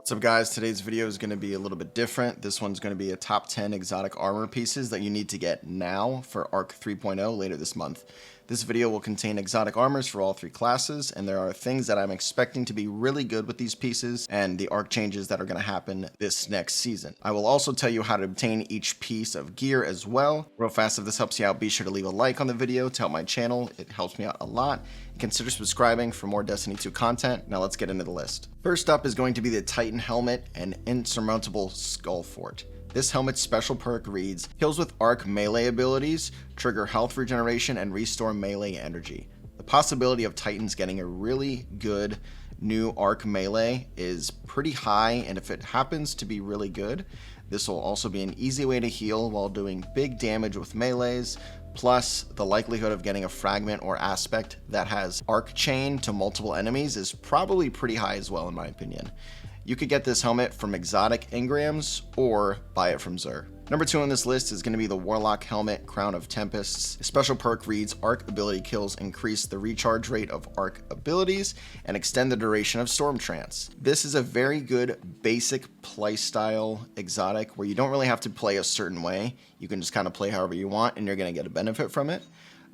What's up guys, today's video is going to be a little bit different. This one's going to be a top 10 exotic armor pieces that you need to get now for ARC 3.0 later this month. This video will contain exotic armors for all three classes, and there are things that I'm expecting to be really good with these pieces and the ARC changes that are going to happen this next season. I will also tell you how to obtain each piece of gear as well. Real fast, if this helps you out, be sure to leave a like on the video to help my channel. It helps me out a lot. Consider subscribing for more Destiny 2 content. Now let's get into the list. First up is going to be the Titan Helmet and Insurmountable Skull Fort. This helmet's special perk reads, kills with arc melee abilities, trigger health regeneration, and restore melee energy. The possibility of Titans getting a really good new arc melee is pretty high, and if it happens to be really good, this will also be an easy way to heal while doing big damage with melees, plus the likelihood of getting a fragment or aspect that has arc chain to multiple enemies is probably pretty high as well in my opinion. You could get this helmet from exotic engrams or buy it from Xur. Number 2 on this list is going to be the Warlock Helmet Crown of Tempests. A special perk reads, arc ability kills increase the recharge rate of arc abilities and extend the duration of Storm Trance. This is a very good basic playstyle exotic where you don't really have to play a certain way. You can just kind of play however you want and you're going to get a benefit from it.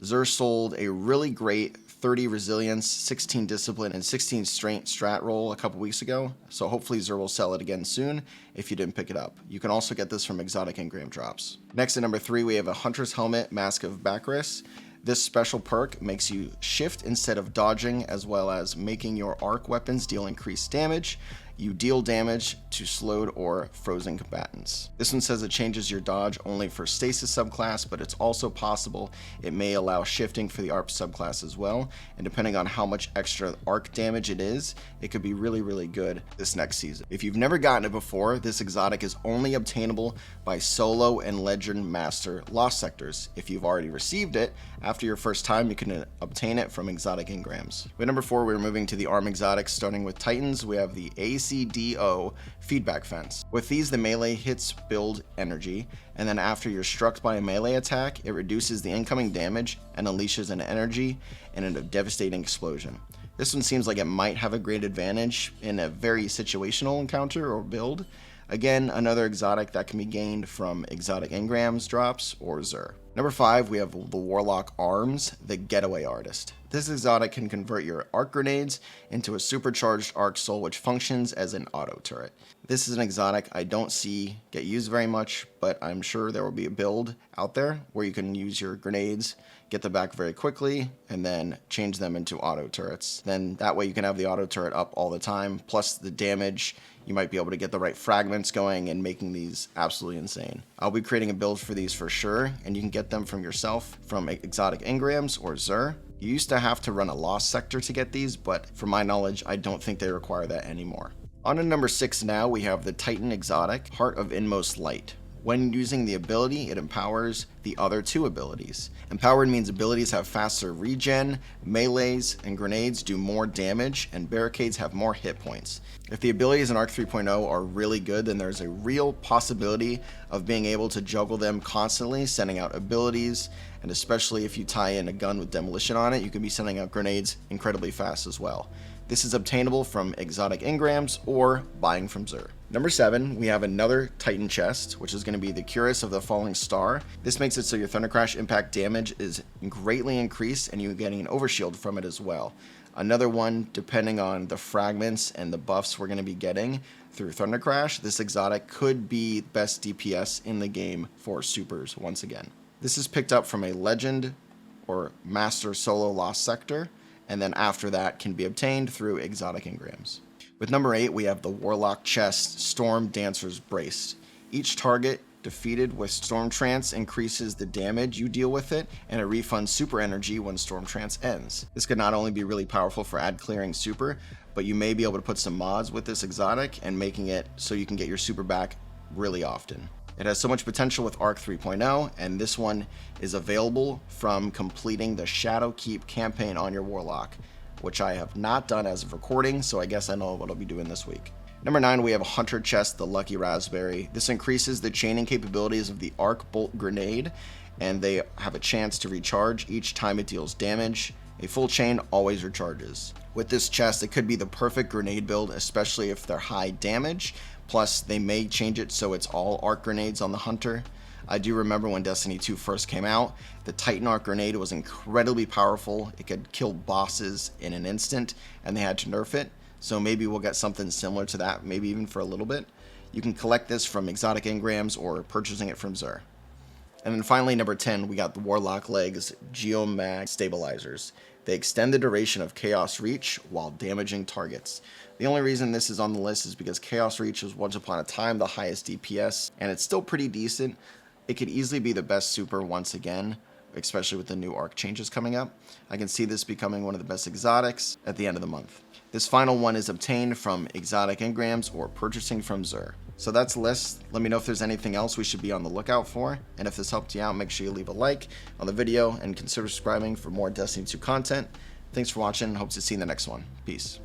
Xur sold a really great 30 resilience, 16 discipline, and 16 strength strat roll a couple weeks ago, so hopefully Xur will sell it again soon if you didn't pick it up. You can also get this from exotic engram drops. Next at number 3 we have a Hunter's Helmet Mask of Bakris. This special perk makes you shift instead of dodging, as well as making your arc weapons deal increased damage. You deal damage to slowed or frozen combatants. This one says it changes your dodge only for stasis subclass, but it's also possible it may allow shifting for the ARP subclass as well, and depending on how much extra arc damage it is, it could be really good this next season. If you've never gotten it before, this exotic is only obtainable by solo and legend master lost sectors. If you've already received it, after your first time you can obtain it from exotic engrams. With number 4 we're moving to the ARM exotics, starting with Titans. We have the ACDO feedback fence. With these, the melee hits build energy, and then after you're struck by a melee attack, it reduces the incoming damage and unleashes an energy and a devastating explosion. This one seems like it might have a great advantage in a very situational encounter or build. Again, another exotic that can be gained from exotic engrams drops or Xur. Number 5, we have the Warlock Arms, the Getaway Artist. This exotic can convert your arc grenades into a supercharged arc soul which functions as an auto turret. This is an exotic I don't see get used very much, but I'm sure there will be a build out there where you can use your grenades, get them back very quickly, and then change them into auto turrets. Then that way you can have the auto turret up all the time, plus the damage. You might be able to get the right fragments going and making these absolutely insane. I'll be creating a build for these for sure, and you can get them from yourself from exotic engrams or Xur. You used to have to run a lost sector to get these, but from my knowledge, I don't think they require that anymore. On to number 6 now, we have the Titan exotic, Heart of Inmost Light. When using the ability, it empowers the other 2 abilities. Empowered means abilities have faster regen, melees and grenades do more damage, and barricades have more hit points. If the abilities in ARC 3.0 are really good, then there's a real possibility of being able to juggle them constantly, sending out abilities, and especially if you tie in a gun with demolition on it, you can be sending out grenades incredibly fast as well. This is obtainable from exotic engrams or buying from Xur. Number 7, we have another Titan chest, which is going to be the Cuirass of the Falling Star. This makes it so your Thunder Crash impact damage is greatly increased and you're getting an overshield from it as well. Another one, depending on the fragments and the buffs we're going to be getting through Thunder Crash, this exotic could be best DPS in the game for supers once again. This is picked up from a legend or master solo lost sector, and then after that can be obtained through exotic engrams. With number 8, we have the Warlock Chest Storm Dancer's Brace. Each target defeated with Storm Trance increases the damage you deal with it, and it refunds super energy when Storm Trance ends. This could not only be really powerful for ad clearing super, but you may be able to put some mods with this exotic and making it so you can get your super back really often. It has so much potential with ARC 3.0, and this one is available from completing the Shadowkeep campaign on your Warlock, which I have not done as of recording, so I guess I know what I'll be doing this week. Number 9, we have a Hunter Chest, the Lucky Raspberry. This increases the chaining capabilities of the Arc Bolt Grenade, and they have a chance to recharge each time it deals damage. A full chain always recharges. With this chest, it could be the perfect grenade build, especially if they're high damage, plus they may change it so it's all arc grenades on the Hunter. I do remember when Destiny 2 first came out, the Titan arc grenade was incredibly powerful. It could kill bosses in an instant, and they had to nerf it, so maybe we'll get something similar to that, maybe even for a little bit. You can collect this from exotic engrams or purchasing it from Xur. And then finally, number 10, we got the Warlock Legs Geomag Stabilizers. They extend the duration of Chaos Reach while damaging targets. The only reason this is on the list is because Chaos Reach was once upon a time the highest DPS, and it's still pretty decent. It could easily be the best super once again, especially with the new arc changes coming up. I can see this becoming one of the best exotics at the end of the month. This final one is obtained from exotic engrams or purchasing from Xur. So that's the list. Let me know if there's anything else we should be on the lookout for. And if this helped you out, make sure you leave a like on the video and consider subscribing for more Destiny 2 content. Thanks for watching. Hope to see you in the next one. Peace.